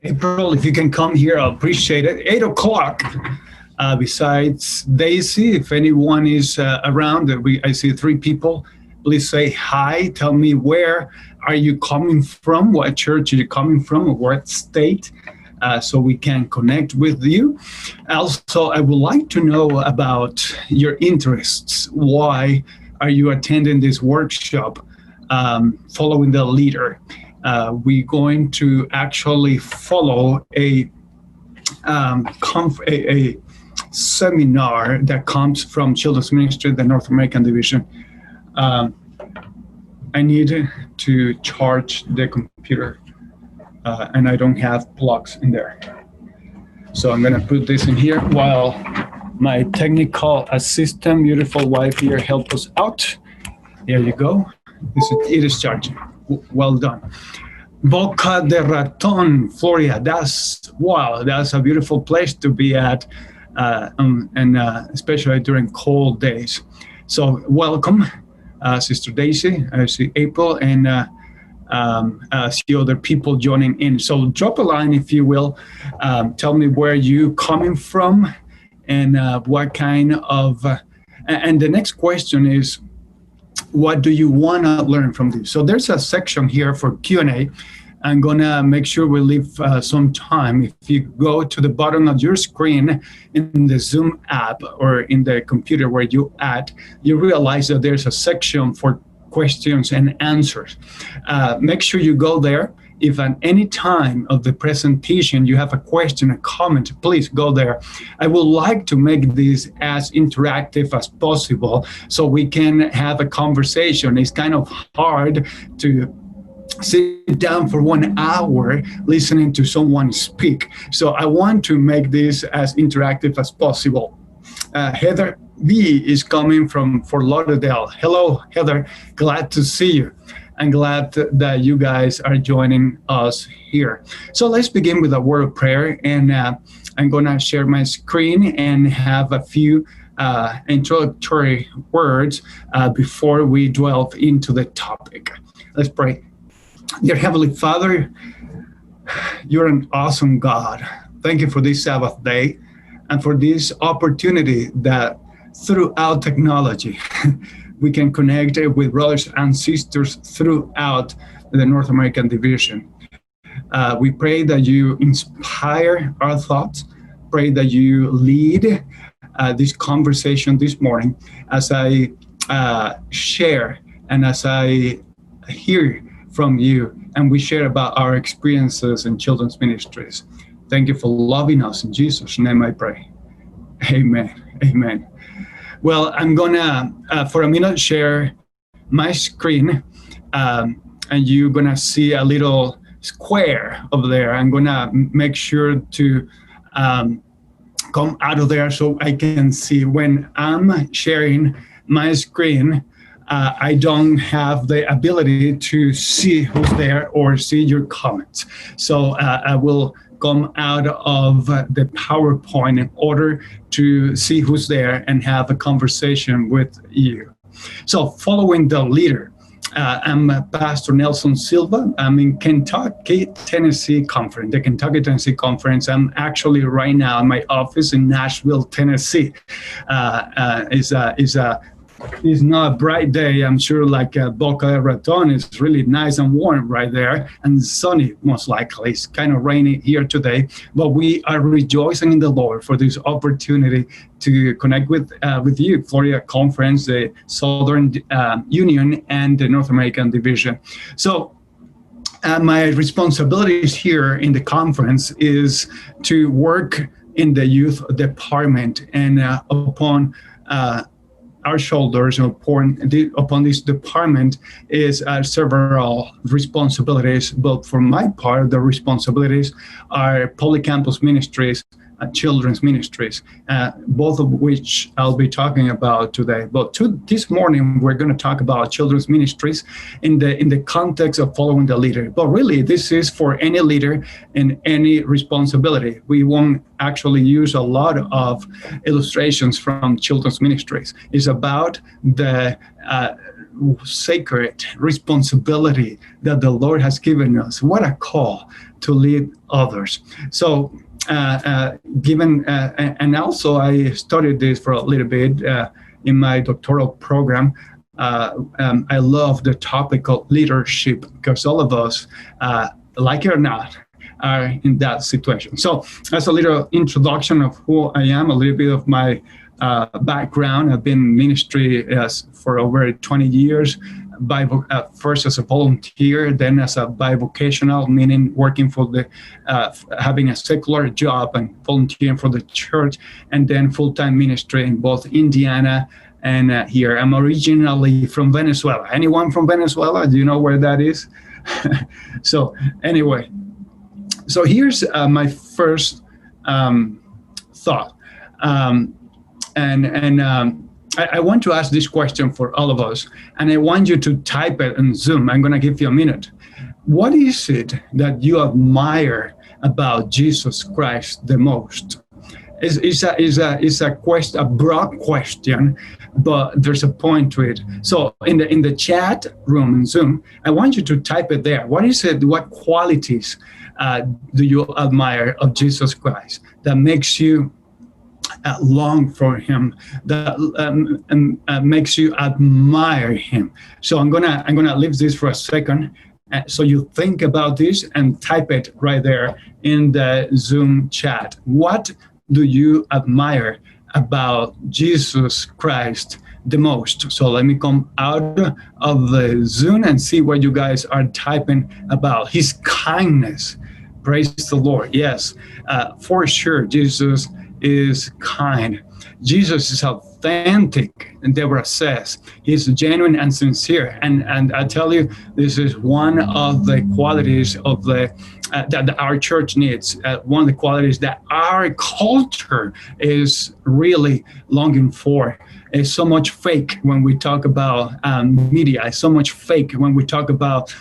April, if you can come here, I'll appreciate it. 8 o'clock. Besides Daisy, if anyone is around, I see 3 people. Please say hi. Tell me, where are you coming from? What church are you coming from? Or what state? So we can connect with you. Also, I would like to know about your interests. Why are you attending this workshop, following the leader? We're going to actually follow a seminar that comes from Children's Ministry, the North American Division. I need to charge the computer, and I don't have plugs in there. So I'm going to put this in here while my technical assistant, beautiful wife here, help us out. There you go. It is charging. Well done. Boca de Raton, Florida. That's a beautiful place to be at, and especially during cold days. So welcome, Sister Daisy. I see April and see other people joining in. So drop a line, if you will. Tell me where you coming from and what kind of. And the next question is, what do you want to learn from this? So there's a section here for Q&A. I'm going to make sure we leave some time. If you go to the bottom of your screen in the Zoom app or in the computer where you at, you realize that there's a section for questions and answers. Make sure you go there. If at any time of the presentation you have a question, a comment, please go there. I would like to make this as interactive as possible so we can have a conversation. It's kind of hard to sit down for 1 hour listening to someone speak. So I want to make this as interactive as possible. Heather B is coming from Fort Lauderdale. Hello, Heather. Glad to see you. I'm glad that you guys are joining us here. So let's begin with a word of prayer, and I'm going to share my screen and have a few introductory words before we delve into the topic. Let's pray. Dear Heavenly Father, you're an awesome God. Thank you for this Sabbath day and for this opportunity that throughout technology, we can connect with brothers and sisters throughout the North American Division. We pray that you inspire our thoughts, pray that you lead this conversation this morning as I share and as I hear from you and we share about our experiences in children's ministries. Thank you for loving us. In Jesus' name I pray. Amen. Amen. Well, I'm gonna, for a minute, share my screen, and you're gonna see a little square over there. I'm gonna make sure to come out of there so I can see. When I'm sharing my screen, I don't have the ability to see who's there or see your comments. So I will come out of the PowerPoint in order to see who's there and have a conversation with you. So following the leader, I'm Pastor Nelson Silva. I'm in Kentucky, Tennessee Conference, the Kentucky, Tennessee Conference. I'm actually right now in my office in Nashville, Tennessee. It's not a bright day. I'm sure like Boca Raton is really nice and warm right there and sunny, most likely. It's kind of rainy here today, but we are rejoicing in the Lord for this opportunity to connect with you, Florida Conference, the Southern Union, and the North American Division. So my responsibilities here in the conference is to work in the youth department, and upon our shoulders upon this department is several responsibilities, but for my part, the responsibilities are public campus ministries, children's ministries, both of which I'll be talking about today. But this morning, we're going to talk about children's ministries in the context of following the leader. But really, this is for any leader in any responsibility. We won't actually use a lot of illustrations from children's ministries. It's about the sacred responsibility that the Lord has given us. What a call to lead others. So, and also I studied this for a little bit in my doctoral program. I love the topic of leadership because all of us, like it or not, are in that situation. So that's a little introduction of who I am, a little bit of my background. I've been in ministry for over 20 years, first as a volunteer, then as a bivocational, meaning working for the, having a secular job and volunteering for the church, and then full-time ministry in both Indiana and here. I'm originally from Venezuela. Anyone from Venezuela? Do you know where that is? So anyway, so here's my first thought. I want to ask this question for all of us, and I want you to type it on Zoom. I'm going to give you a minute. What is it that you admire about Jesus Christ the most? It's a broad question, but there's a point to it. So in the chat room in Zoom, I want you to type it there. What is it? What qualities do you admire of Jesus Christ that makes you long for him, that makes you admire him? So I'm gonna leave this for a second, so you think about this and type it right there in the Zoom chat. What do you admire about Jesus Christ the most? So let me come out of the Zoom and see what you guys are typing about. His kindness. Praise the Lord. Yes, for sure, Jesus is kind. Jesus is authentic, and Deborah says. He's genuine and sincere. And I tell you, this is one of the qualities of that our church needs. One of the qualities that our culture is really longing for. Is so much fake when we talk about media. It's so much fake when we talk about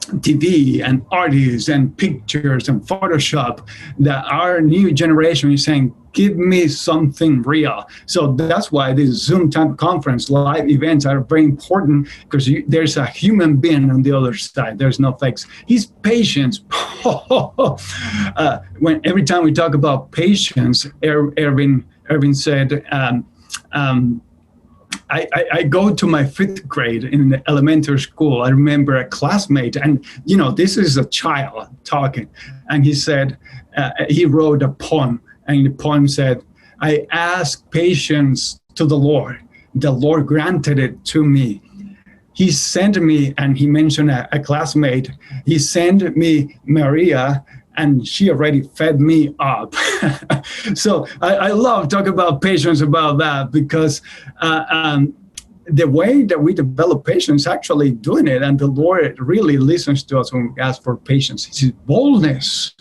TV and artists and pictures and Photoshop, that our new generation is saying, give me something real. So that's why these Zoom type conference live events are very important, because there's a human being on the other side. There's no fakes. His patience. When every time we talk about patience, Erwin said, I go to my 5th grade in the elementary school. I remember a classmate, and this is a child talking, and he said, he wrote a poem, and the poem said, I asked patience to the Lord granted it to me. He sent me, and he mentioned a classmate, he sent me Maria, and she already fed me up. So I love talking about patience about that, because the way that we develop patience, actually doing it, and the Lord really listens to us when we ask for patience. His boldness.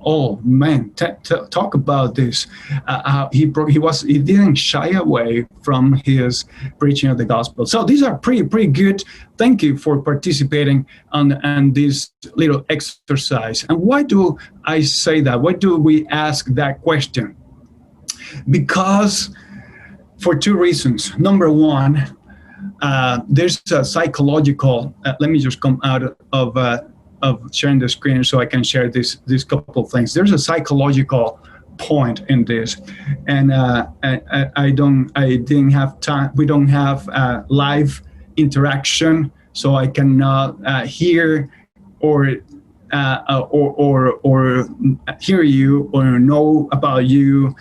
Oh man, talk about this. He didn't shy away from his preaching of the gospel. So these are pretty good. Thank you for participating on this little exercise. And why do I say that? Why do we ask that question? Because for 2 reasons. Number one, there's a psychological. Let me just come out of sharing the screen so I can share this couple of things. There's a psychological point in this, and I didn't have time. We don't have live interaction, so I cannot hear or hear you or know about you.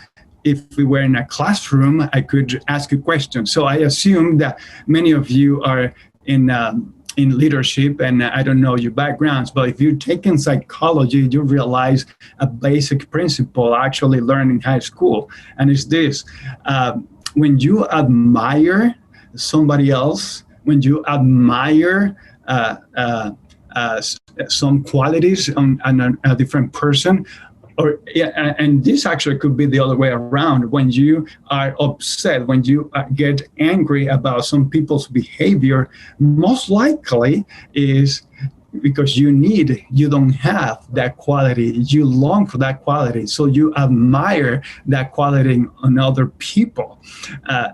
If we were in a classroom, I could ask you questions. So I assume that many of you are in leadership, and I don't know your backgrounds, but if you've taken psychology, you realize a basic principle I actually learned in high school, and it's this: when you admire somebody else, when you admire some qualities on a different person, and this actually could be the other way around. When you are upset, when you get angry about some people's behavior, most likely is because you don't have that quality. You long for that quality. So you admire that quality in other people.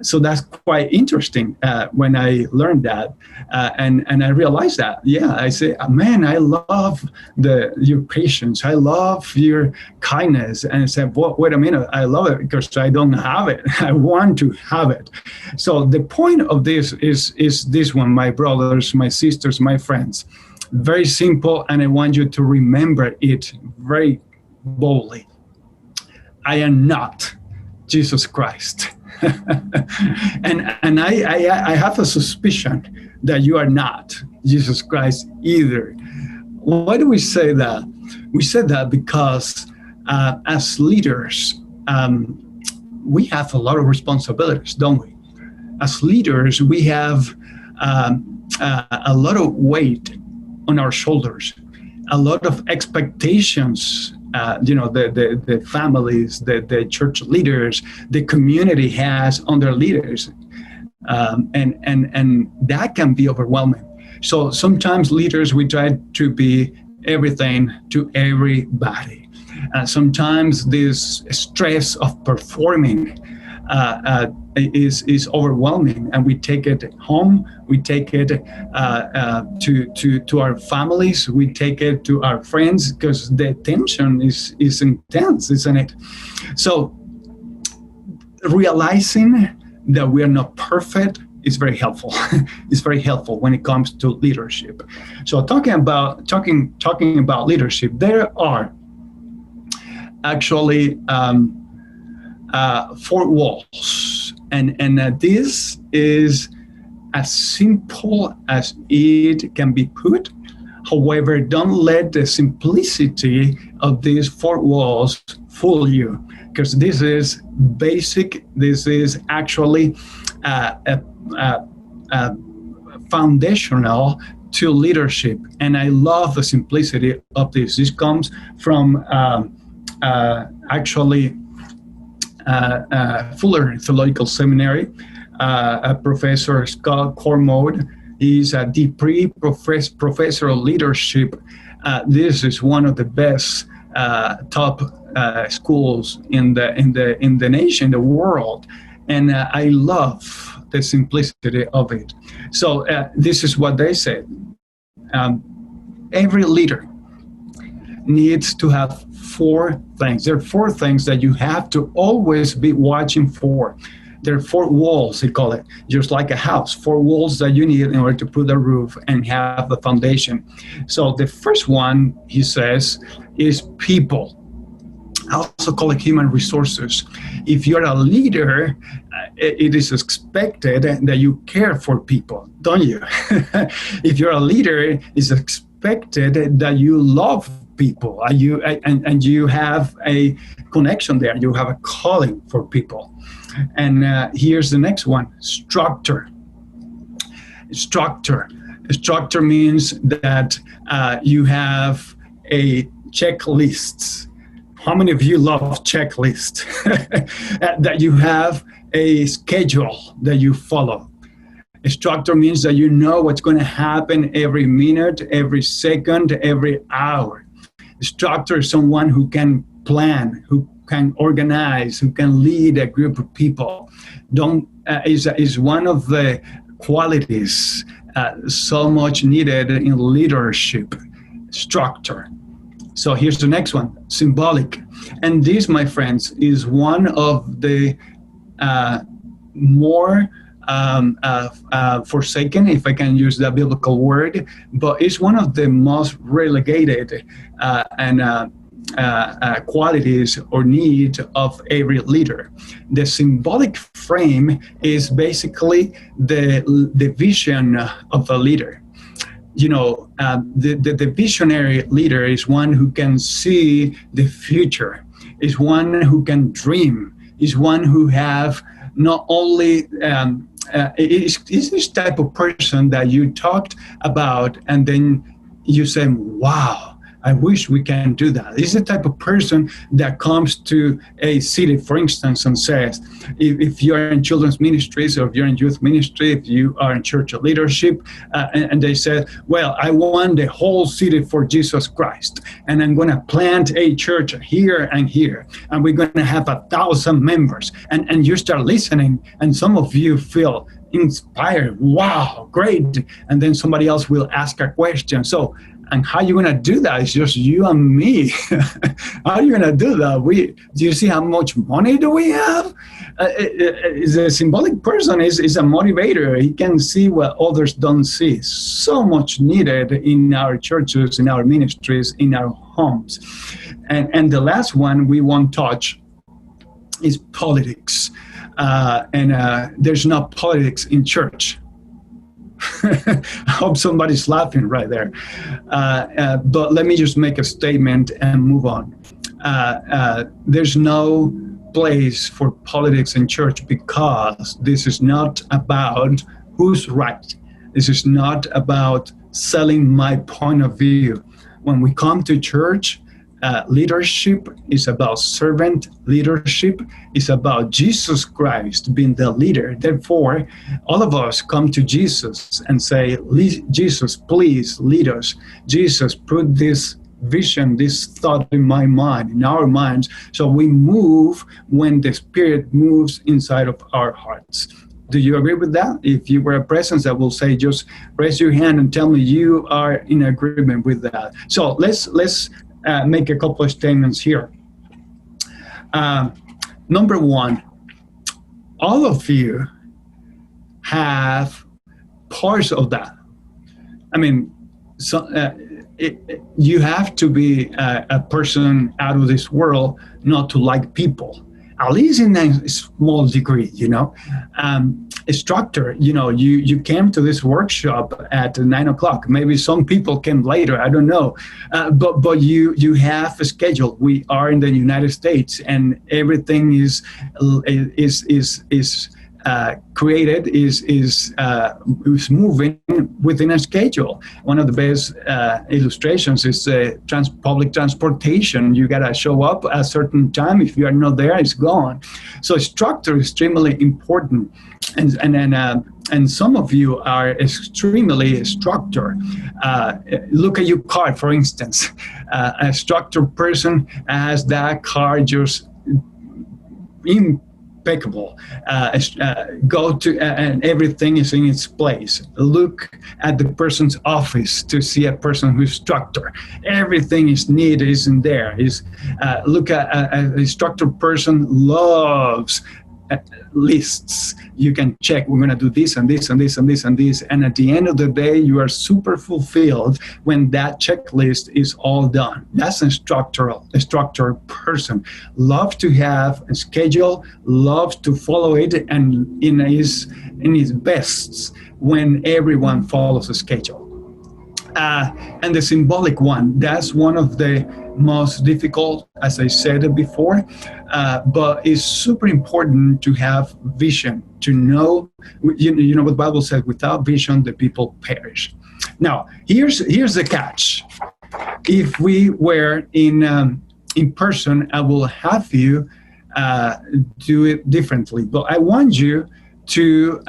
So that's quite interesting when I learned that. And I realized that, yeah, I say, man, I love your patience. I love your kindness. And I said, well, wait a minute, I love it because I don't have it. I want to have it. So the point of this is this one, my brothers, my sisters, my friends. Very simple, and I want you to remember it very boldly. I am not Jesus Christ. and I have a suspicion that you are not Jesus Christ either. Why do we say that? We say that because as leaders, we have a lot of responsibilities, don't we? As leaders, we have a lot of weight on our shoulders, a lot of expectations. The families, the church leaders, the community has on their leaders, and that can be overwhelming. So sometimes leaders, we try to be everything to everybody. Sometimes this stress of performing is overwhelming, and we take it home, we take it to our families, we take it to our friends, because the tension is intense, isn't it? So realizing that we are not perfect is very helpful. It's very helpful when it comes to leadership. So talking about leadership, there are actually 4 walls, and this is as simple as it can be put. However, don't let the simplicity of these 4 walls fool you, because this is basic. This is actually foundational to leadership, and I love the simplicity of this. This comes from Fuller Theological Seminary. Professor Scott Cormode. He's a Dupree Professor of Leadership. This is one of the best top schools in the nation, the world, and I love the simplicity of it. So this is what they said. Every leader needs to have 4 things. There are 4 things that you have to always be watching for. There are 4 walls, they call it, just like a house. 4 walls that you need in order to put a roof and have the foundation. So the first one, he says, is people. I also call it human resources. If you're a leader, it is expected that you care for people, don't you? If you're a leader, it's expected that you love people, and you have a connection there. You have a calling for people. And here's the next one: structure. Structure means that you have a checklist. How many of you love checklists? That you have a schedule that you follow. A structure means that you know what's going to happen every minute, every second, every hour. A structure is someone who can plan, who can organize, who can lead a group of people. Is one of the qualities so much needed in leadership. Structure. So here's the next one: symbolic. And this, my friends, is one of the more forsaken, if I can use that biblical word, but it's one of the most relegated qualities or needs of every leader. The symbolic frame is basically the vision of a leader. You know, the visionary leader is one who can see the future, is one who can dream, is one who have not only is this type of person that you talked about, and then you say, wow, I wish we can do that. This is the type of person that comes to a city, for instance, and says, if you're in children's ministries, or if you're in youth ministry, if you are in church leadership, and they said, well, I want the whole city for Jesus Christ, and I'm going to plant a church here and here, and we're going to have 1,000 members, and you start listening, and some of you feel inspired. Wow, great. And then somebody else will ask a question. So, and how are you going to do that? It's just you and me. How are you going to do that? Do you see how much money do we have? The symbolic person is a motivator. He can see what others don't see. So much needed in our churches, in our ministries, in our homes. And the last one we won't touch is politics. There's no politics in church. I hope somebody's laughing right there. But let me just make a statement and move on. There's no place for politics in church, because this is not about who's right. This is not about selling my point of view. When we come to church, leadership is about servant leadership. It's about Jesus Christ being the leader. Therefore, all of us come to Jesus and say, Jesus, please lead us. Jesus, put this vision, this thought in my mind, in our minds, so we move when the Spirit moves inside of our hearts. Do you agree with that? If you were a presence, I will say, just raise your hand and tell me you are in agreement with that. So let's make a couple of statements here. Number one, all of you have parts of that. I mean, you have to be a person out of this world not to like people, at least in a small degree, Instructor, you came to this workshop at 9:00. Maybe some people came later, I don't know. But you have a schedule. We are in the United States, and everything is created, is moving within a schedule. One of the best illustrations is public transportation. You got to show up at a certain time. If you are not there, it's gone. So structure is extremely important. And some of you are extremely structured. Look at your car, for instance. A structured person has that car just impeccable. Go to and everything is in its place. Look at the person's office to see a person who's structured. Everything is neat, is in there. Look at a structured person loves lists. You can check, we're going to do this and this and this and this and this, and at the end of the day you are super fulfilled when that checklist is all done. That's a structured person. Loves to have a schedule, loves to follow it, and in his best when everyone follows a schedule. And the symbolic one, that's one of the most difficult, as I said before, but it's super important to have vision, to know, you know what the Bible says, without vision, the people perish. Now, here's the catch. If we were in person, I will have you do it differently, but I want you to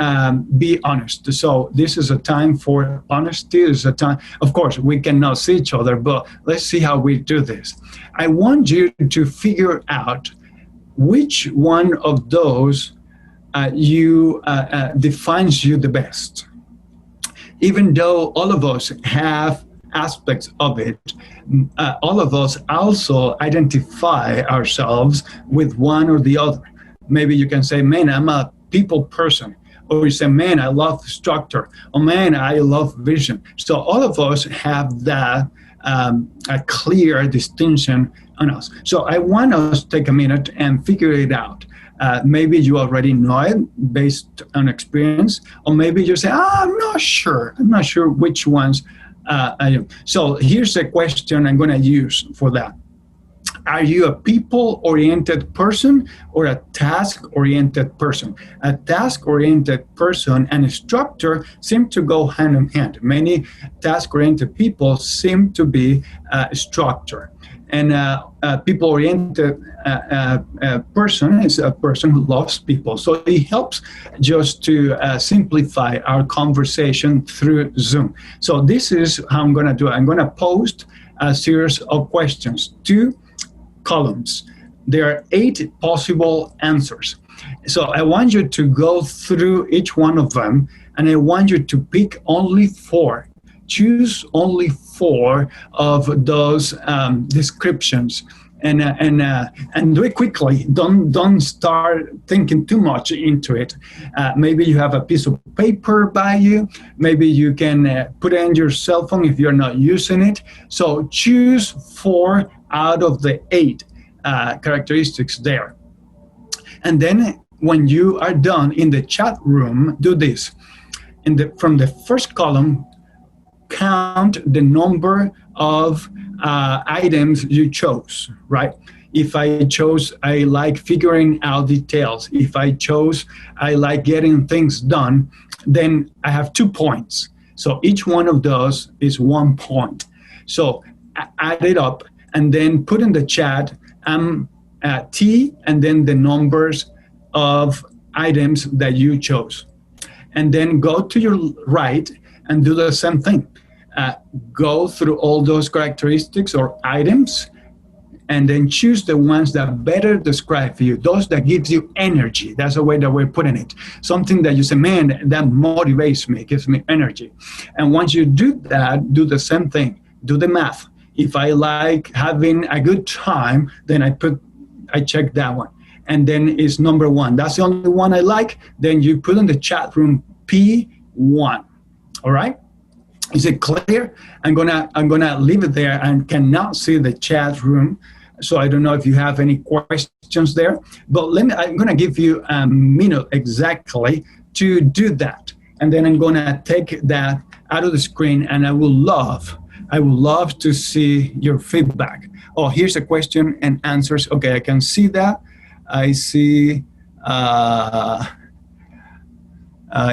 be honest. So this is a time for honesty. This is a time, of course, we cannot see each other, but let's see how we do this. I want you to figure out which one of those defines you the best. Even though all of us have aspects of it, all of us also identify ourselves with one or the other. Maybe you can say, man, I'm a people person, or you say, man, I love structure, or man, I love vision. So all of us have that a clear distinction on us. So I want us to take a minute and figure it out. Maybe you already know it based on experience, or maybe you say, I'm not sure which ones I am. So here's a question I'm going to use for that. Are you a people-oriented person or a task-oriented person? A task-oriented person and a structure seem to go hand in hand. Many task-oriented people seem to be structure. And a people-oriented person is a person who loves people. So it helps just to simplify our conversation through Zoom. So this is how I'm going to do it. I'm going to post a series of questions, 2 columns. There are 8 possible answers. So I want you to go through each one of them, and I want you to pick only 4. Choose only 4 of those descriptions, and do it quickly. Don't start thinking too much into it. Maybe you have a piece of paper by you. Maybe you can put it in your cell phone if you're not using it. So choose 4 out of the 8 characteristics there. And then when you are done in the chat room, do this. From the first column, count the number of items you chose, right? If I chose, I like figuring out details. If I chose, I like getting things done, then I have 2 points. So each one of those is 1 point. So add it up and then put in the chat T and then the numbers of items that you chose. And then go to your right and do the same thing. Go through all those characteristics or items, and then choose the ones that better describe you, those that gives you energy. That's the way that we're putting it. Something that you say, man, that motivates me, gives me energy. And once you do that, do the same thing. Do the math. If I like having a good time, then I check that one. And then it's number 1. That's the only one I like. Then you put in the chat room P1. All right? Is it clear? I'm gonna leave it there and cannot see the chat room, so I don't know if you have any questions there. But I'm gonna give you a minute exactly to do that, and then I'm gonna take that out of the screen, and I would love to see your feedback. Oh, here's a question and answers. Okay, I can see that. I see.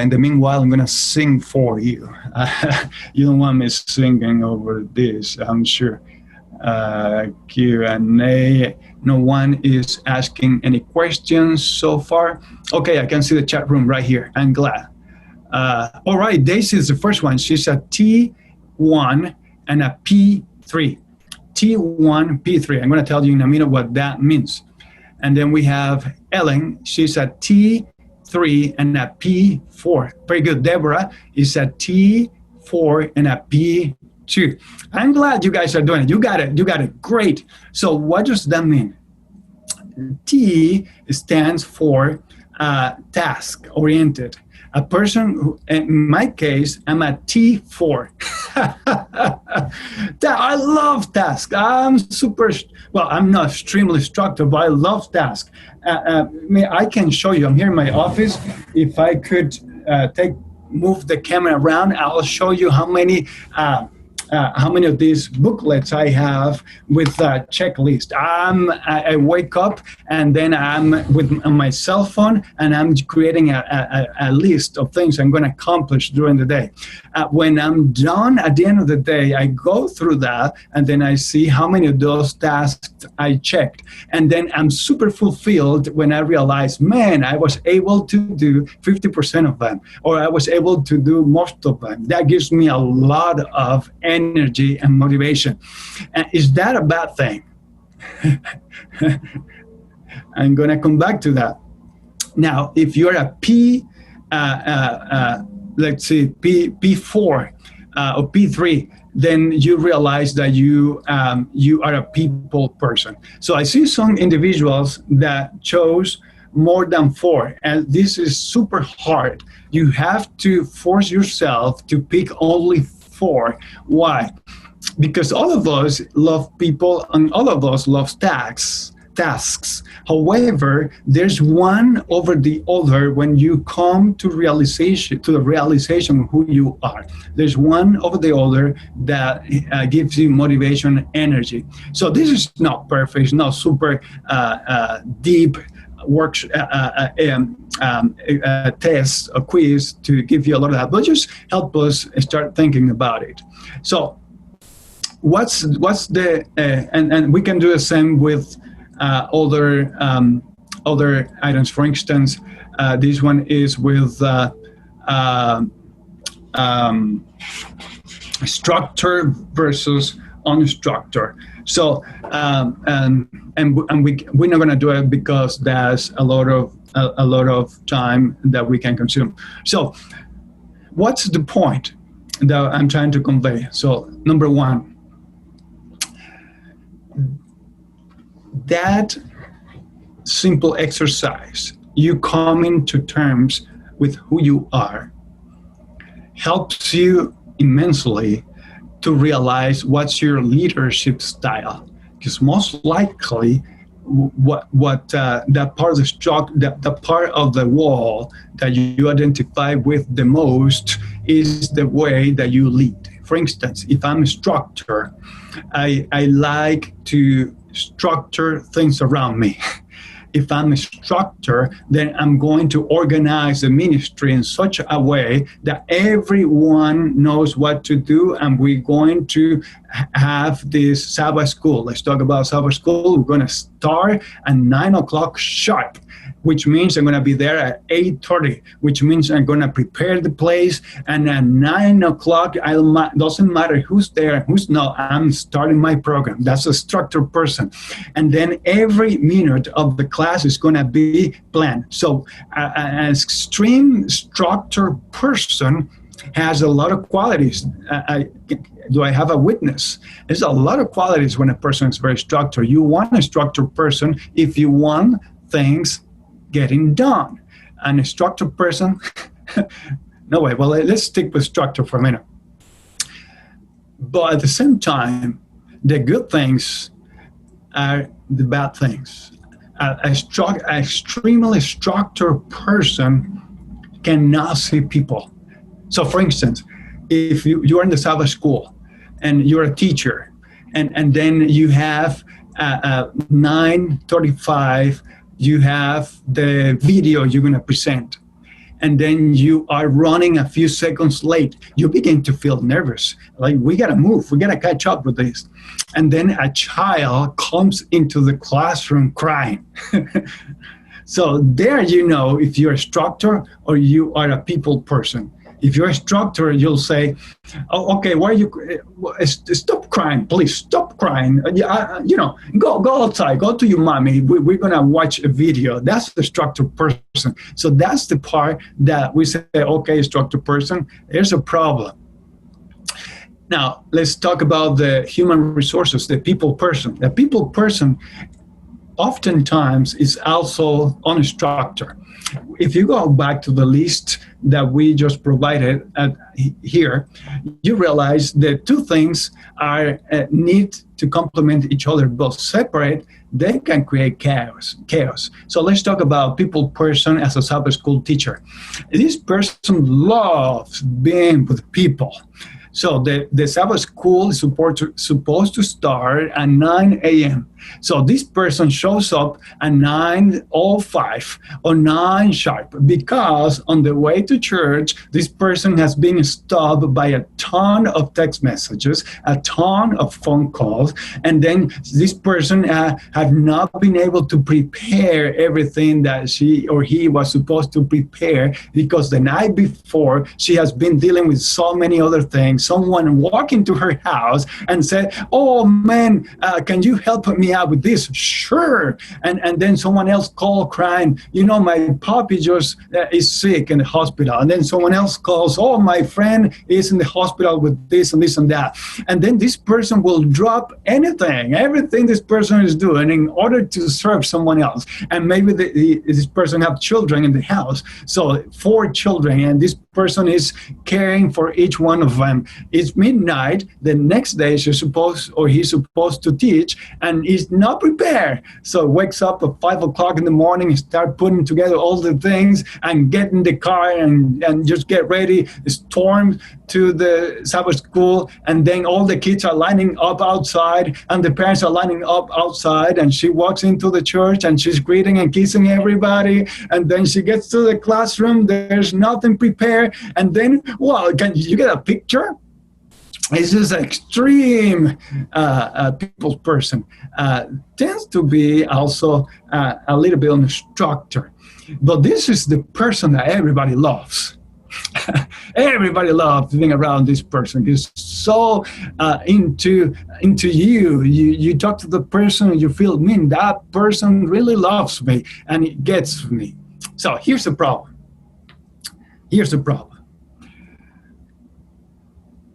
In the meanwhile, I'm going to sing for you. You don't want me singing over this, I'm sure. Q&A. No one is asking any questions so far. Okay, I can see the chat room right here. I'm glad. All right, Daisy is the first one. She's a T1 and a P3. T1, P3. I'm going to tell you in a minute what that means. And then we have Ellen. She's a T3 and a P4. Very good. Deborah is a T4 and a P2. I'm glad you guys are doing it. You got it. You got it. Great. So what does that mean? T stands for task-oriented. A person who, in my case, I'm a T4. I love task. I'm not extremely structured, but I love task. I can show you. I'm here in my office. If I could move the camera around, I'll show you how many of these booklets I have with a checklist. I wake up and then I'm on my cell phone and I'm creating a list of things I'm going to accomplish during the day. When I'm done at the end of the day, I go through that and then I see how many of those tasks I checked. And then I'm super fulfilled when I realize, man, I was able to do 50% of them, or I was able to do most of them. That gives me a lot of energy and motivation. Is that a bad thing? I'm going to come back to that. Now, if you're a let's say P4 or P3, then you realize that you are a people person. So I see some individuals that chose more than 4, and this is super hard. You have to force yourself to pick only 4. Why? Because all of us love people and all of us love tasks. tasks. However, there's one over the other when you come to the realization of who you are. There's one over the other that gives you motivation and energy. So this is not perfect, it's not super deep works test, a quiz to give you a lot of that, but just help us start thinking about it. So what's the and we can do the same with other items. For instance, this one is with structure versus unstructured. So and we're not going to do it because there's a lot of time that we can consume. So what's the point that I'm trying to convey? So number one, that simple exercise, you coming to terms with who you are, helps you immensely to realize what's your leadership style. Because most likely, that part of the part of the wall that you identify with the most is the way that you lead. For instance, if I'm a instructor, I like to structure things around me. If I'm a instructor, then I'm going to organize the ministry in such a way that everyone knows what to do, and we're going to have this Sabbath school. Let's talk about Sabbath school. We're going to start at 9 o'clock sharp, which means I'm going to be there at 8:30, which means I'm going to prepare the place, and at 9 o'clock, doesn't matter who's there, who's not, I'm starting my program. That's a structured person. And then every minute of the class is going to be planned. So an extreme structured person has a lot of qualities. Do I have a witness? There's a lot of qualities when a person is very structured. You want a structured person if you want things getting done. An instructor person, no way. Well, let's stick with structure for a minute. But at the same time, the good things are the bad things. An extremely structured person cannot see people. So for instance, if you are in the Sabbath school and you're a teacher, and then you have 9:35, you have the video you're going to present, and then you are running a few seconds late, you begin to feel nervous. Like, we got to move, we got to catch up with this. And then a child comes into the classroom crying. So there you know if you're a instructor or you are a people person. If you're a instructor, you'll say, "Oh, okay, why are you? Stop crying, please. Stop crying. Go outside. Go to your mommy. We're gonna watch a video." That's the structured person. So that's the part that we say, "Okay, structured person. There's a problem." Now let's talk about the human resources, the people person. The people person oftentimes is also unstructured. If you go back to the list that we just provided here, you realize that two things are need to complement each other. Both separate, they can create chaos. So let's talk about people person as a Sabbath school teacher. This person loves being with people. So the Sabbath school is supposed to start at 9 a.m. So this person shows up at 9:05 or 9 sharp, because on the way to church, this person has been stopped by a ton of text messages, a ton of phone calls, and then this person have not been able to prepare everything that she or he was supposed to prepare, because the night before she has been dealing with so many other things. Someone walked into her house and said, "Oh man, can you help me out with this?" Sure. And then someone else called crying, "My puppy just is sick in the hospital." And then someone else calls, "Oh, my friend is in the hospital with this and this and that." And then this person will drop everything this person is doing in order to serve someone else. And maybe this person have children in the house. So 4 children, and this person is caring for each one of them. It's midnight. The next day he's supposed to teach, and he's not prepared. So wakes up at 5 o'clock in the morning and start putting together all the things and get in the car and just get ready, storm to the Sabbath school, and then all the kids are lining up outside and the parents are lining up outside, and she walks into the church and she's greeting and kissing everybody, and then she gets to the classroom, there's nothing prepared, and then, well, can you get a picture? This is extreme people's person. Tends to be also a little bit on the structure. But this is the person that everybody loves. Everybody loves being around this person. He's so into you. You talk to the person and you feel, man, that person really loves me and it gets me. So here's the problem. Here's the problem.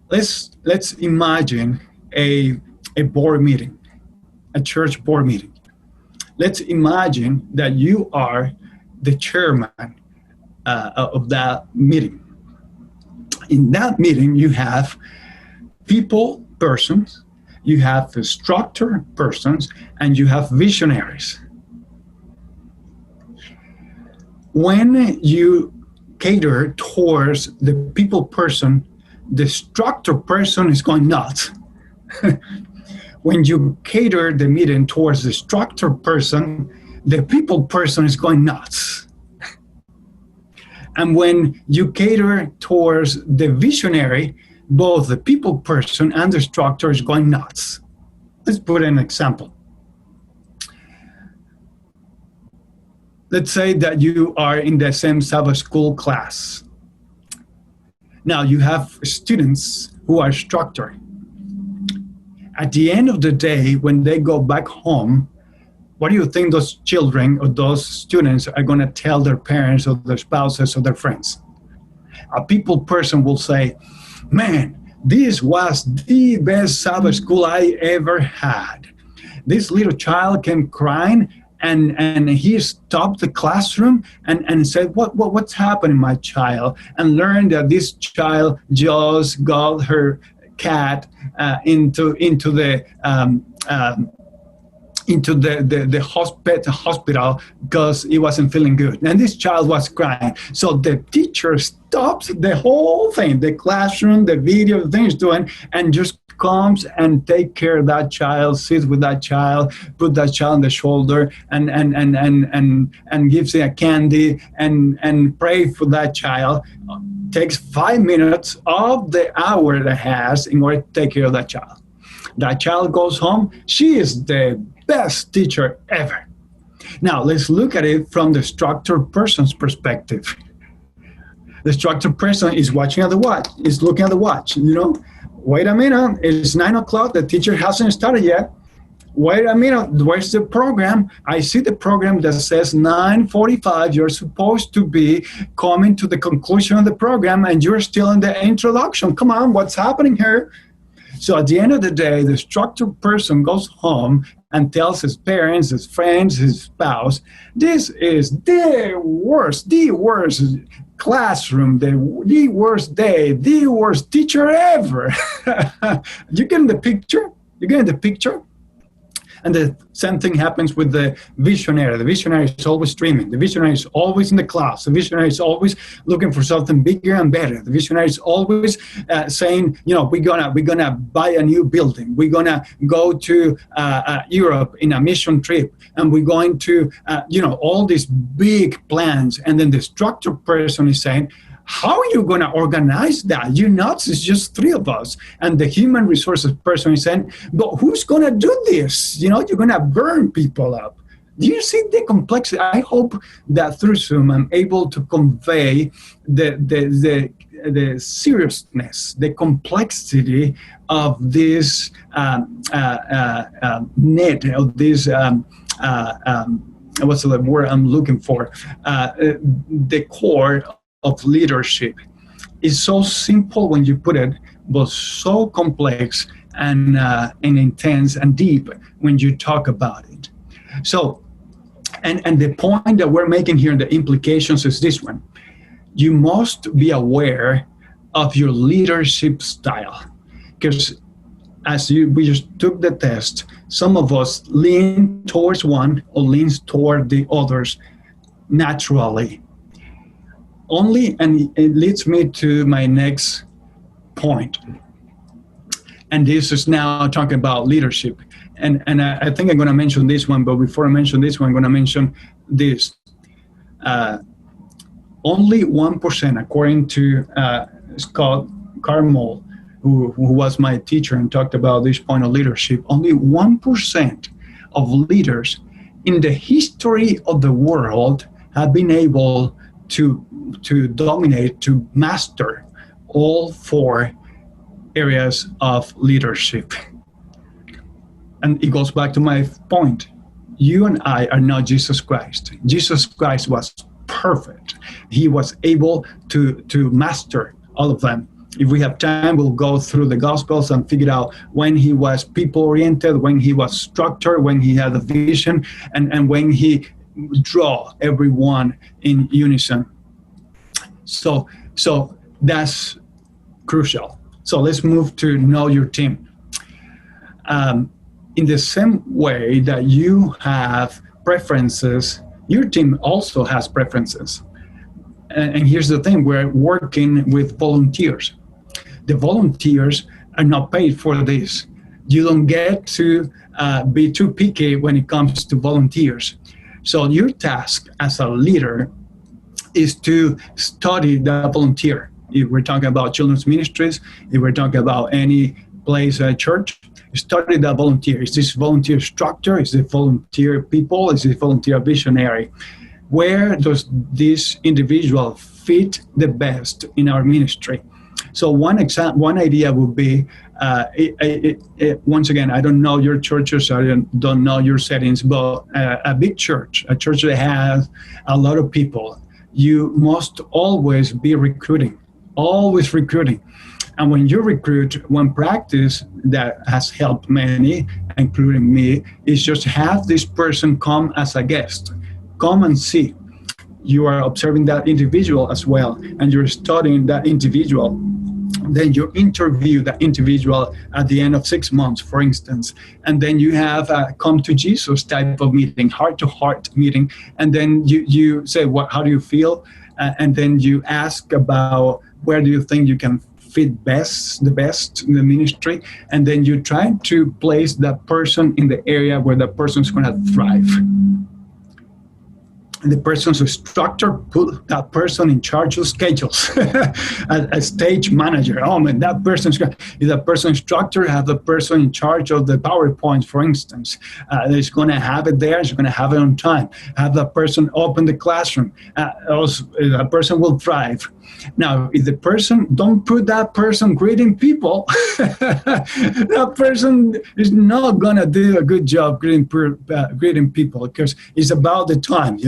Let's imagine a board meeting, a church board meeting. Let's imagine that you are the chairman of that meeting. In that meeting, you have people persons, you have structure persons, and you have visionaries. When you cater towards the people person, the structure person is going nuts. When you cater the meeting towards the structure person, the people person is going nuts. And when you cater towards the visionary, both the people person and the structure is going nuts. Let's put an example. Let's say that you are in the same Sabbath school class. Now you have students who are structured. At the end of the day, when they go back home, what do you think those children or those students are going to tell their parents or their spouses or their friends? A people person will say, man, this was the best Sabbath school I ever had. This little child came crying and he stopped the classroom and said, what's happening, my child? And learned that this child just got her cat into the hospital because he wasn't feeling good. And this child was crying. So the teacher stops the whole thing, the classroom, the video, the thing he's doing, and just comes and take care of that child, sits with that child, put that child on the shoulder and gives it a candy and pray for that child. Takes 5 minutes of the hour that has in order to take care of that child. That child goes home. She is the best teacher ever. Now, let's look at it from the structured person's perspective. The structured person is watching at the watch, is looking at the watch, Wait a minute, it's 9 o'clock, the teacher hasn't started yet. Wait a minute, where's the program? I see the program that says 9:45, you're supposed to be coming to the conclusion of the program and you're still in the introduction. Come on, what's happening here? So at the end of the day, the structured person goes home and tells his parents, his friends, his spouse, this is the worst classroom, the worst day, the worst teacher ever. You getting the picture? You getting the picture? And the same thing happens with the visionary. The visionary is always dreaming. The visionary is always in the class. The visionary is always looking for something bigger and better. The visionary is always saying, we're gonna buy a new building. We're gonna go to Europe in a mission trip, and we're going to, all these big plans. And then the structured person is saying, how are you going to organize that? You're nuts. It's just 3 of us. And the human resources person is saying, but who's going to do this? You're going to burn people up. Do you see the complexity? I hope that through Zoom I'm able to convey the seriousness, the complexity of this net, of this, what's the word I'm looking for? The core of leadership is so simple when you put it, but so complex and intense and deep when you talk about it. So, and the point that we're making here, the implications is this one. You must be aware of your leadership style, because we just took the test, some of us lean towards one or leans toward the others naturally. Only, and it leads me to my next point. And this is now talking about leadership. And I think I'm going to mention this one, but before I mention this one, I'm going to mention this. Only 1%, according to Scott Carmel, who was my teacher and talked about this point of leadership, only 1% of leaders in the history of the world have been able to dominate, to master all 4 areas of leadership. And it goes back to my point. You and I are not Jesus Christ. Jesus Christ was perfect. He was able to master all of them. If we have time, we'll go through the Gospels and figure out when he was people-oriented, when he was structured, when he had a vision, and when he drew everyone in unison. So that's crucial. So let's move to know your team. In the same way that you have preferences, your team also has preferences. And here's the thing, we're working with volunteers. The volunteers are not paid for this. You don't get to be too picky when it comes to volunteers. So your task as a leader is to study the volunteer. If we're talking about children's ministries, if we're talking about any place, church, study the volunteer. Is this volunteer structure? Is it volunteer people? Is it volunteer visionary? Where does this individual fit the best in our ministry? So one idea would be, once again, I don't know your churches, I don't know your settings, but a big church, a church that has a lot of people, you must always be recruiting, always recruiting. And when you recruit, one practice that has helped many, including me, is just have this person come as a guest. Come and see. You are observing that individual as well, and you're studying that individual. Then you interview that individual at the end of 6 months, for instance, and then you have a come to Jesus type of meeting, heart-to-heart meeting, and then you say, how do you feel? And then you ask about where do you think you can fit the best in the ministry, and then you try to place that person in the area where that person is going to thrive. The person's structure, put that person in charge of schedules. a stage manager. Oh man, that person's is a person structure, have the person in charge of the PowerPoint, for instance. Is going to have it there, is going to have it on time. Have that person open the classroom. A person will thrive. Now, if the person, don't put that person greeting people, that person is not going to do a good job greeting people, because it's about the time,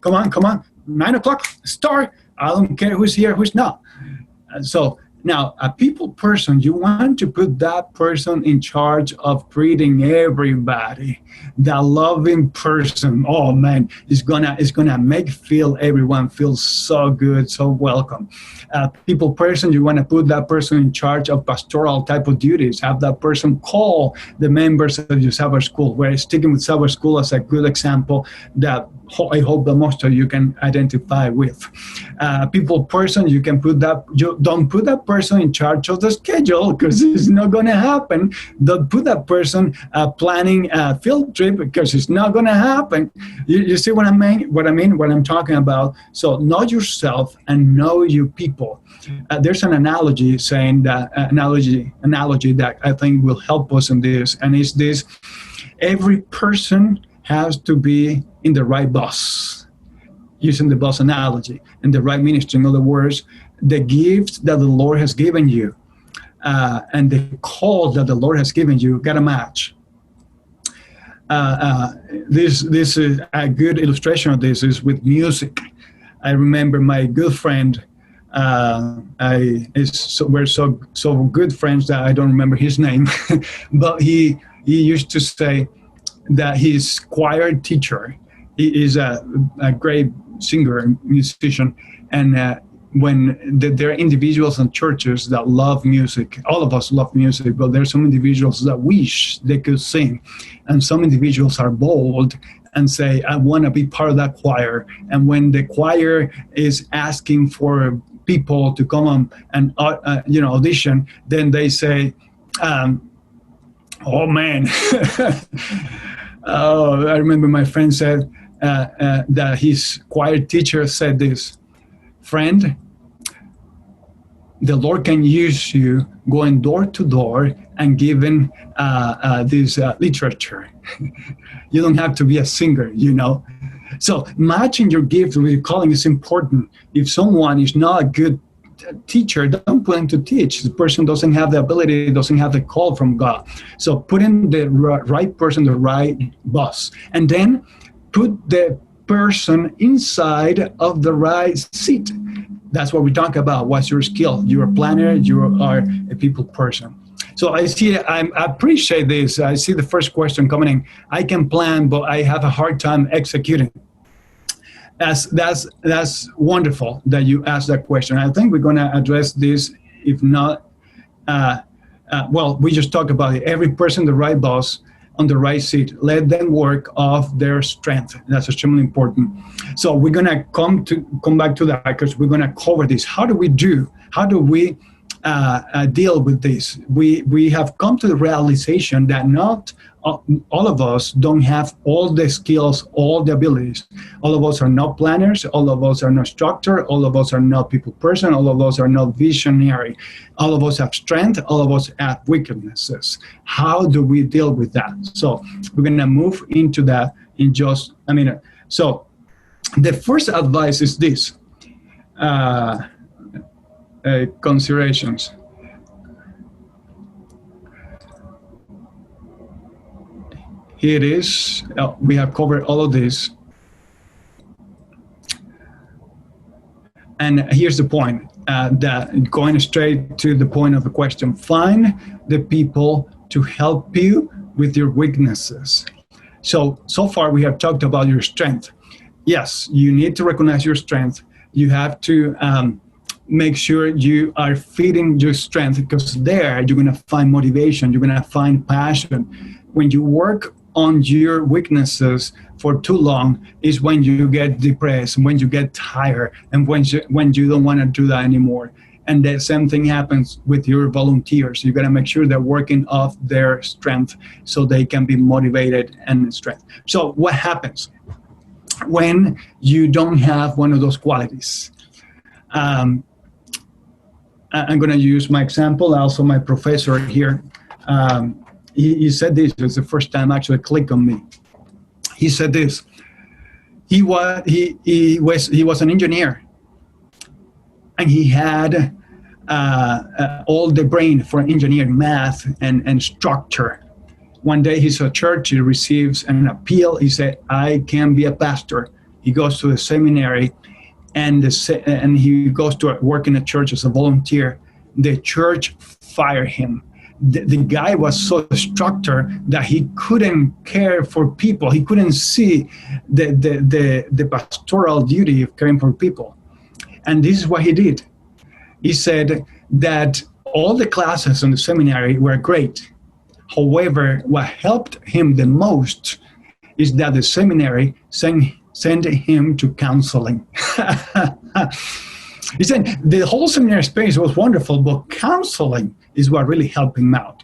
Come on, 9 o'clock, start. I don't care who's here, who's not. So now, a people person, you want to put that person in charge of greeting everybody. That loving person, oh man, is gonna everyone feel so good, so welcome. People person, you want to put that person in charge of pastoral type of duties. Have that person call the members of your Sabbath school. We're sticking with Sabbath school as a good example that I hope that most of you can identify with. People person, you don't put that person in charge of the schedule, because it's not going to happen. Don't put that person planning a field trip, because it's not going to happen. You see what I mean? What I'm talking about. So know yourself and know your people. There's an analogy saying that analogy that I think will help us in this, and it's this: every person has to be in the right bus, using the bus analogy, in the right ministry. In other words, the gifts that the Lord has given you and the call that the Lord has given you got to match. This is a good illustration of this is with music. I remember my good friend. We're so good friends that I don't remember his name, but he used to say that his choir teacher, he is a great singer and musician, and there are individuals and churches that love music. All of us love music, but there's some individuals that wish they could sing. And some individuals are bold and say, I want to be part of that choir. And when the choir is asking for people to come and audition, then they say, oh man. Oh, I remember my friend said that his choir teacher said this, friend, the Lord can use you going door to door and giving this literature. You don't have to be a singer, So matching your gift with your calling is important. If someone is not a good teacher, don't put him to teach. The person doesn't have the ability, doesn't have the call from God. So put in the right person, the right boss, and then put the person inside of the right seat. That's what we talk about. What's your skill? You're a planner, you are a people person. So I appreciate this. I see the first question coming in. I can plan, but I have a hard time executing. That's wonderful that you asked that question. I think we're going to address this. If not, we just talked about it. Every person, the right boss, on the right seat. Let them work off their strength. That's extremely important. So we're going to come back to that because we're going to cover this. How do we deal with this? We have come to the realization that not all of us don't have all the skills, all the abilities. All of us are not planners. All of us are not structured. All of us are not people person. All of us are not visionary. All of us have strength. All of us have weaknesses. How do we deal with that? So we're going to move into that in just a minute. So the first advice is this. Considerations. Here it is. We have covered all of this. And here's the point, that going straight to the point of the question, find the people to help you with your weaknesses. So far we have talked about your strength. Yes, you need to recognize your strength. You have to make sure you are feeding your strength, because there you're going to find motivation, you're going to find passion. When you work on your weaknesses for too long is when you get depressed, when you get tired, and when you don't want to do that anymore. And the same thing happens with your volunteers. You got to make sure they're working off their strength so they can be motivated and strength. So what happens when you don't have one of those qualities? I'm going to use my example. Also, my professor here, he said this. It was the first time actually clicked on me. He said this. He was an engineer, and he had all the brain for engineering, math and structure. One day he's at church. He receives an appeal. He said, "I can be a pastor." He goes to the seminary. And he goes to work in a church as a volunteer. The church fired him. The guy was so structured that he couldn't care for people. He couldn't see the pastoral duty of caring for people. And this is what he did. He said that all the classes in the seminary were great. However, what helped him the most is that the seminary send him to counseling. He said the whole seminary space was wonderful, but counseling is what really helped him out.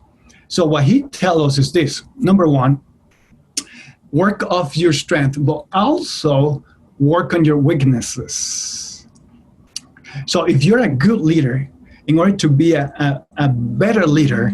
So what he tells us is this. Number one, work off your strength, but also work on your weaknesses. So if you're a good leader, in order to be a better leader,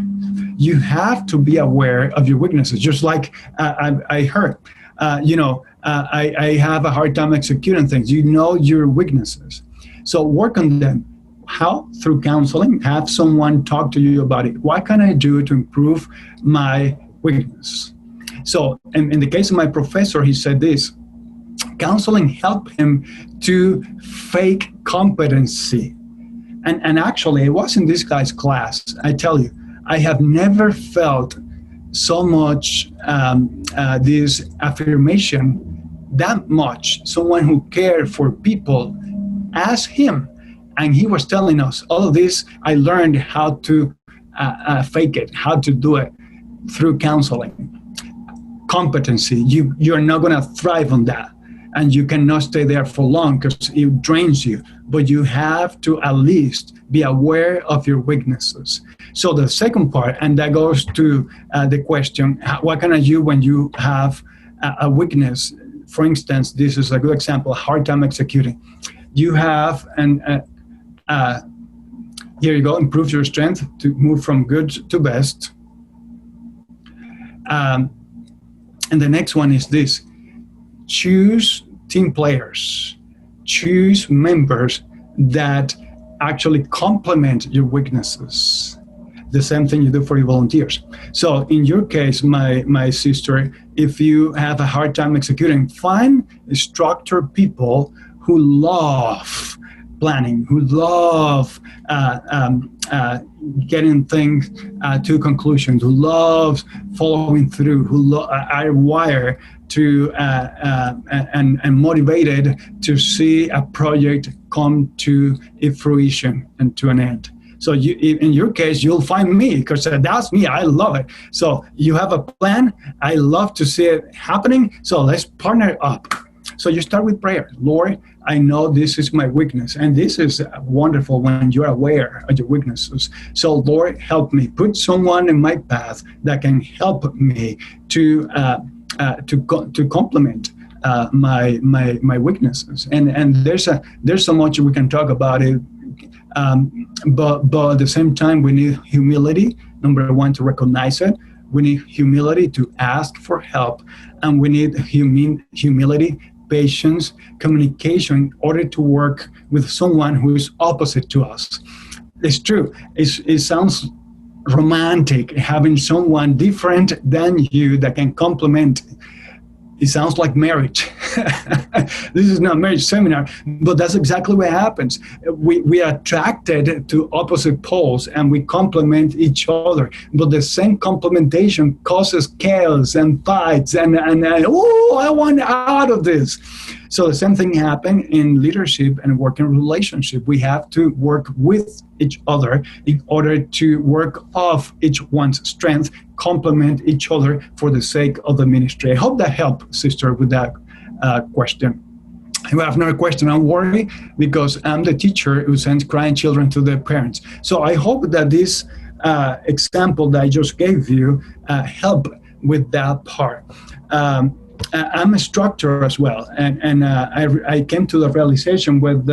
you have to be aware of your weaknesses. Just like I heard, I have a hard time executing things. You know your weaknesses. So work on them. How? Through counseling. Have someone talk to you about it. What can I do to improve my weakness? So in the case of my professor, he said this. Counseling helped him to fake competency. And actually, it was in this guy's class. I tell you, I have never felt so much this affirmation that much. Someone who cared for people as him. And he was telling us all of this. I learned how to fake it, how to do it through counseling. Competency, you're not going to thrive on that, and you cannot stay there for long because it drains you. But you have to at least be aware of your weaknesses. So the second part, and that goes to the question, what can I do when you have a weakness? For instance, this is a good example, hard time executing. You have, here you go, improve your strength to move from good to best. And the next one is this: choose team players, choose members that actually complement your weaknesses. The same thing you do for your volunteers. So in your case, my sister, if you have a hard time executing, find structured people who love planning, who love getting things to conclusions, who loves following through, who are wired to and motivated to see a project come to a fruition and to an end. So in your case, you'll find me, because that's me. I love it. So you have a plan. I love to see it happening. So let's partner up. So you start with prayer. Lord, I know this is my weakness. And this is wonderful when you're aware of your weaknesses. So Lord, help me. Put someone in my path that can help me to complement my weaknesses. And there's so much we can talk about it. But at the same time, we need humility. Number one, to recognize it. We need humility to ask for help. And we need humility, patience, communication in order to work with someone who is opposite to us. It's true. It sounds romantic, having someone different than you that can complement. It sounds like marriage. This is not a marriage seminar, but that's exactly what happens. We are attracted to opposite poles and we complement each other. But the same complementation causes chaos and fights and I want out of this. So the same thing happens in leadership and working relationship. We have to work with each other in order to work off each one's strength, complement each other for the sake of the ministry. I hope that helped, sister, with that question. I have another question. Don't worry, because I'm the teacher who sends crying children to their parents. So I hope that this example that I just gave you help with that part. I'm a instructor as well, and I came to the realization with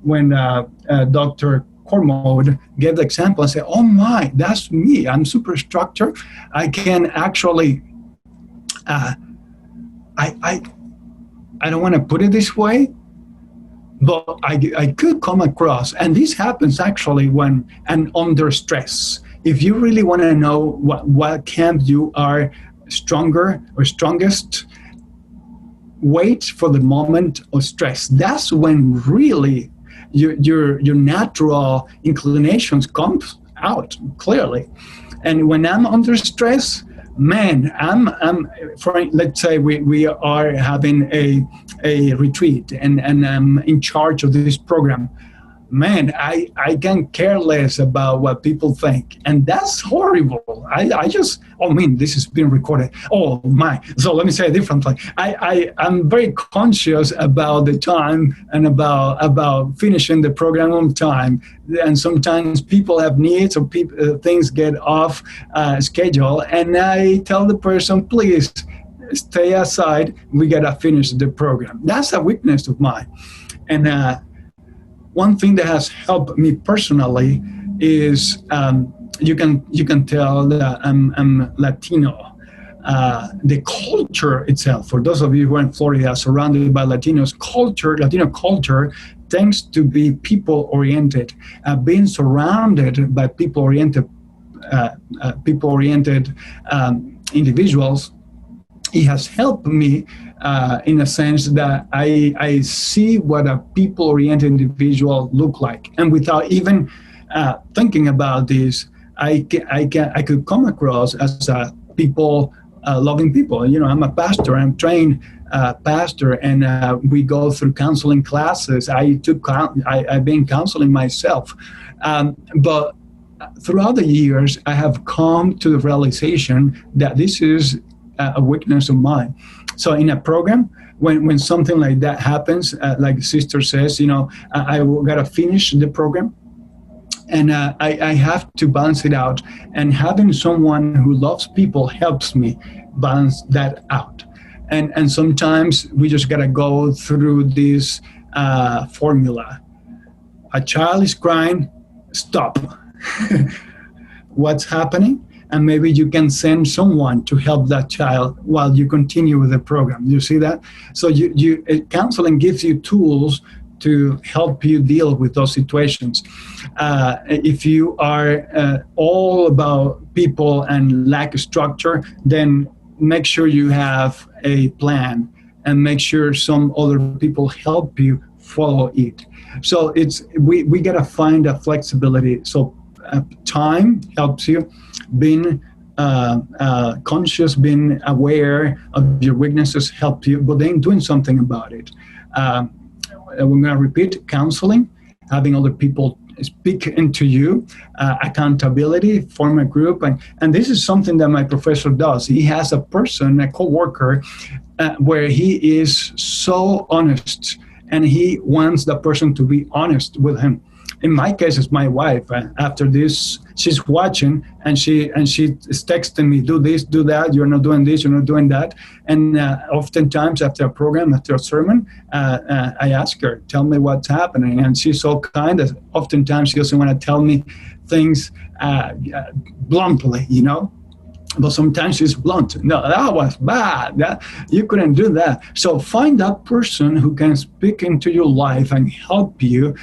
when Dr. Cormode gave the example and said, "Oh my, that's me. I'm superstructure. I can actually, I don't want to put it this way, but I could come across, and this happens actually when and under stress. If you really want to know what camp you are stronger or strongest, wait for the moment of stress. That's when really your natural inclinations come out clearly. And when I'm under stress, man, let's say we are having a retreat and I'm in charge of this program. Man, I can care less about what people think. And that's horrible. This is being recorded. Oh my. So let me say it differently. I'm very conscious about the time and about finishing the program on time. And sometimes people have needs or things get off schedule. And I tell the person, please stay aside. We got to finish the program. That's a weakness of mine. And one thing that has helped me personally is you can tell that I'm Latino. The culture itself, for those of you who are in Florida, surrounded by Latino culture tends to be people-oriented. Being surrounded by people-oriented individuals, it has helped me in a sense that I see what a people-oriented individual look like, and without even thinking about this, I could come across as a people loving people. You know, I'm a pastor. I'm trained pastor, and we go through counseling classes. I've been counseling myself, but throughout the years, I have come to the realization that this is a weakness of mine. So in a program, when something like that happens, like the sister says, I gotta finish the program, and I have to balance it out. And having someone who loves people helps me balance that out. And sometimes we just gotta go through this formula. A child is crying, stop. What's happening? And maybe you can send someone to help that child while you continue with the program. You see that? So counseling gives you tools to help you deal with those situations. If you are all about people and lack structure, then make sure you have a plan and make sure some other people help you follow it. So we gotta find a flexibility. So time helps you. Being conscious, being aware of your weaknesses help you, but then doing something about it. We're going to repeat: counseling, having other people speak into you, accountability, form a group, and this is something that my professor does. He has a person, a coworker, where he is so honest, and he wants the person to be honest with him. In my case, it's my wife. After this, she's watching, and she is texting me, do this, do that, you're not doing this, you're not doing that. And oftentimes after a program, after a sermon, I ask her, tell me what's happening. And she's so kind that oftentimes she doesn't want to tell me things bluntly, But sometimes she's blunt. No, that was bad. You couldn't do that. So find that person who can speak into your life and help you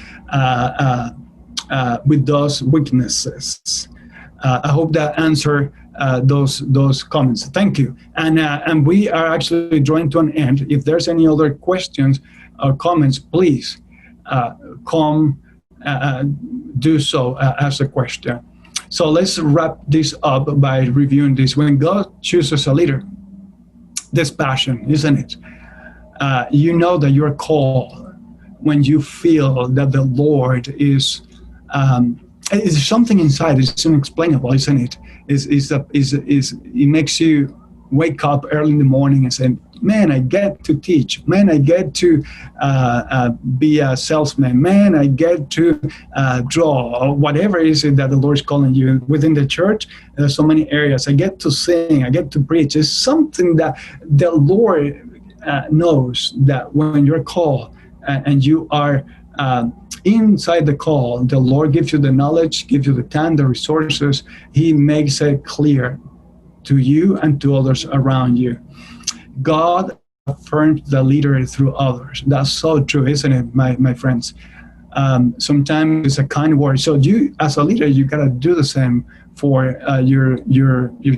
with those weaknesses. I hope that answered those comments. Thank you. And we are actually drawing to an end. If there's any other questions or comments, please do so as a question. So let's wrap this up by reviewing this. When God chooses a leader, there's passion, isn't it? You know that you're called when you feel that the Lord is something inside. It's unexplainable, isn't it? It makes you wake up early in the morning and say, man, I get to teach. Man, I get to be a salesman. Man, I get to draw, or whatever it is that the Lord is calling you. Within the church, there's so many areas. I get to sing. I get to preach. It's something that the Lord knows that when you're called and you are inside the call, the Lord gives you the knowledge, gives you the time, the resources. He makes it clear to you and to others around you. God affirms the leader through others. That's so true, isn't it, my friends? Sometimes it's a kind word. So you, as a leader, you gotta do the same for your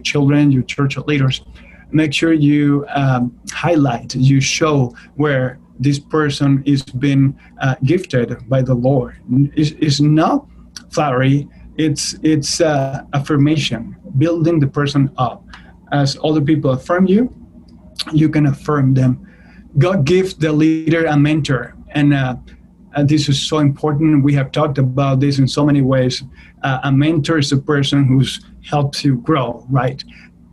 children, your church leaders. Make sure you highlight, you show where this person is being gifted by the Lord. It's not flattery. It's affirmation, building the person up. As other people affirm you, you can affirm them. God gives the leader a mentor, and this is so important. We have talked about this in so many ways. A mentor is a person who helps you grow, right?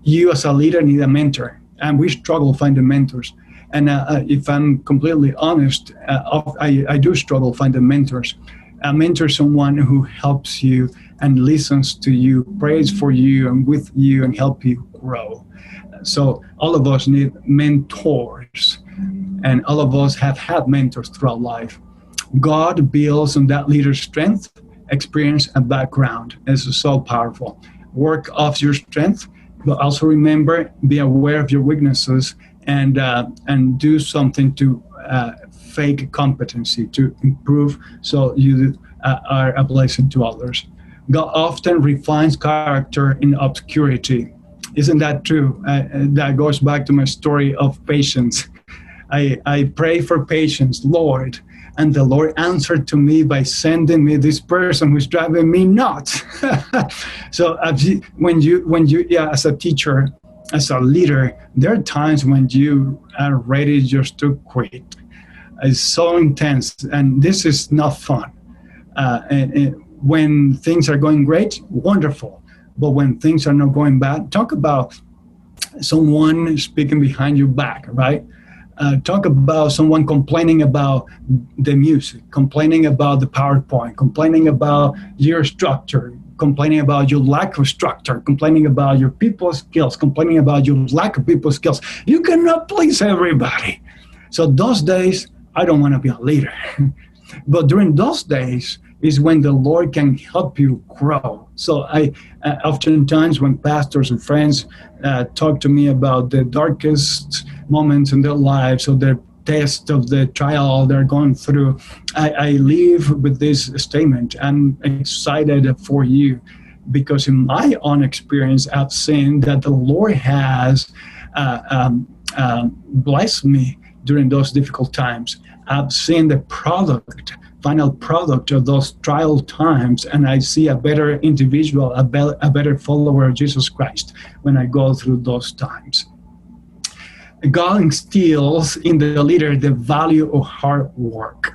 You as a leader need a mentor, and we struggle finding mentors. And if I'm completely honest, I do struggle finding mentors. A mentor is someone who helps you and listens to you, prays for you and with you and help you grow. So all of us need mentors, and all of us have had mentors throughout life. God builds on that leader's strength, experience, and background. This is so powerful. Work off your strength, but also remember, be aware of your weaknesses and do something to fake competency, to improve so you are a blessing to others. God often refines character in obscurity. Isn't that true? That goes back to my story of patience. I pray for patience, Lord, and the Lord answered to me by sending me this person who's driving me nuts. So when you as a teacher, as a leader, there are times when you are ready just to quit. It's so intense, and this is not fun. And when things are going great, wonderful. But when things are not going bad, talk about someone speaking behind your back, right? Talk about someone complaining about the music, complaining about the PowerPoint, complaining about your structure, complaining about your lack of structure, complaining about your people skills, complaining about your lack of people skills. You cannot please everybody. So those days, I don't want to be a leader. But during those days is when the Lord can help you grow. So I oftentimes when pastors and friends talk to me about the darkest moments in their lives or the test of the trial they're going through, I leave with this statement. I'm excited for you because in my own experience, I've seen that the Lord has blessed me during those difficult times. I've seen the final product of those trial times, and I see a better individual, a better follower of Jesus Christ when I go through those times. God instills in the leader the value of hard work.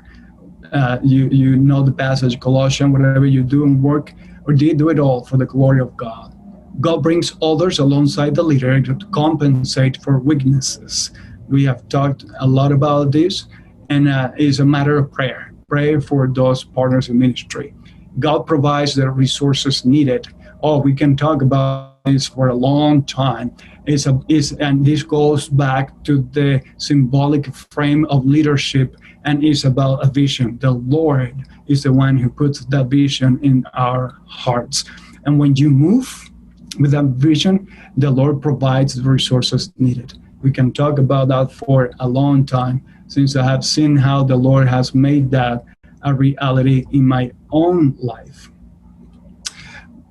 You know the passage, Colossians, whatever you do in work, or do you do it all for the glory of God? God brings others alongside the leader to compensate for weaknesses. We have talked a lot about this, and it's a matter of prayer. Pray for those partners in ministry. God provides the resources needed. Oh, we can talk about this for a long time. And this goes back to the symbolic frame of leadership, and it's about a vision. The Lord is the one who puts that vision in our hearts. And when you move with that vision, the Lord provides the resources needed. We can talk about that for a long time, since I have seen how the Lord has made that a reality in my own life.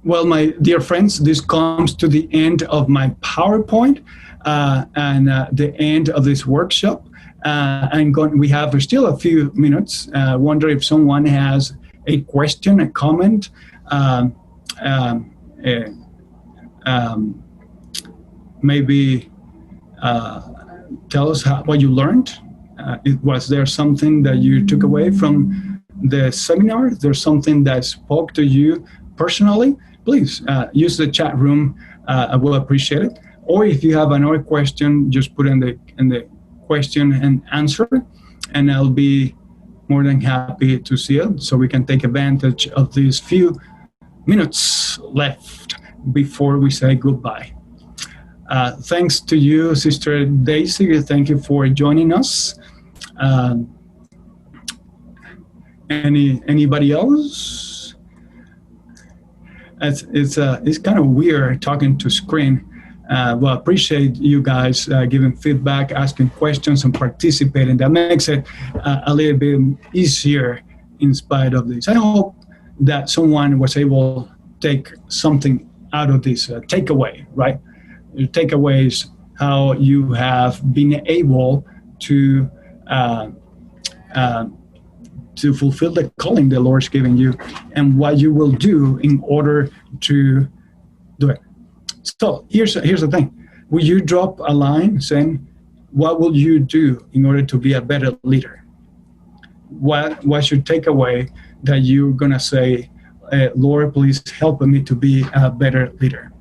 Well, my dear friends, this comes to the end of my PowerPoint and the end of this workshop. We have still a few minutes. I wonder if someone has a question, a comment, maybe tell us what you learned. Was there something that you took away from the seminar? Is there something that spoke to you personally? Please use the chat room. I will appreciate it. Or if you have another question, just put in the question and answer, and I'll be more than happy to see it so we can take advantage of these few minutes left before we say goodbye. Thanks to you, Sister Daisy. Thank you for joining us. Anybody else? It's kind of weird talking to screen. Well, appreciate you guys giving feedback, asking questions, and participating. That makes it a little bit easier in spite of this. I hope that someone was able to take something out of this takeaway, right? Your takeaway is how you have been able to fulfill the calling the Lord's given you, and what you will do in order to do it. So here's the thing. Will you drop a line saying, what will you do in order to be a better leader? What's your takeaway that you're going to say, Lord, please help me to be a better leader?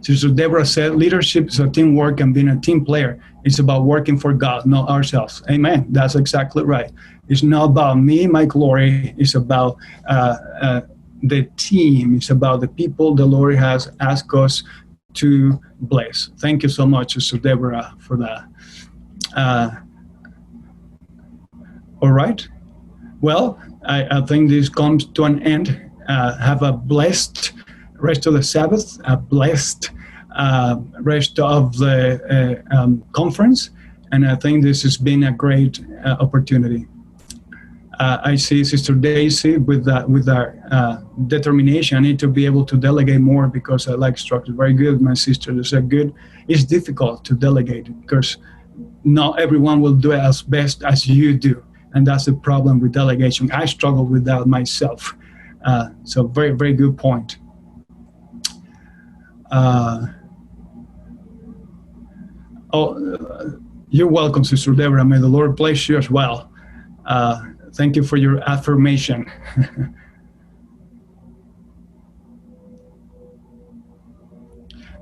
So Deborah said, leadership is a teamwork, and being a team player is about working for God, not ourselves. Amen. That's exactly right. It's not about me, my glory. It's about the team. It's about the people the Lord has asked us to bless. Thank you so much, Sister Deborah, for that. All right. Well, I think this comes to an end. Have a blessed rest of the Sabbath, a blessed rest of the conference, and I think this has been a great opportunity. I see Sister Daisy with our determination. I need to be able to delegate more because I like structure. Very good, my sister. That's a good. It's difficult to delegate because not everyone will do it as best as you do, and that's the problem with delegation. I struggle with that myself. So very, very good point. You're welcome, Sister Deborah. May the Lord bless you as well. Thank you for your affirmation.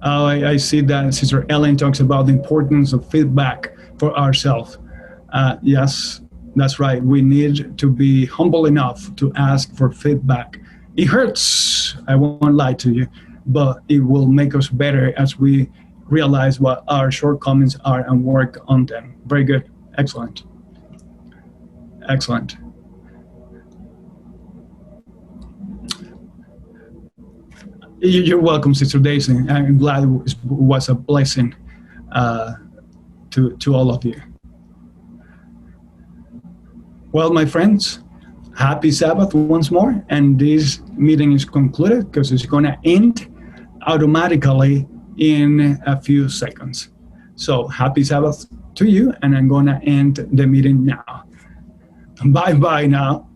I see that Sister Ellen talks about the importance of feedback for ourselves. Yes, that's right. We need to be humble enough to ask for feedback. It hurts, I won't lie to you, but it will make us better as we realize what our shortcomings are and work on them. Very good. Excellent. Excellent. You're welcome, Sister Daisy. I'm glad it was a blessing to all of you. Well, my friends, happy Sabbath once more. And this meeting is concluded because it's going to end automatically in a few seconds. So happy Sabbath to you. And I'm going to end the meeting now. Bye-bye now.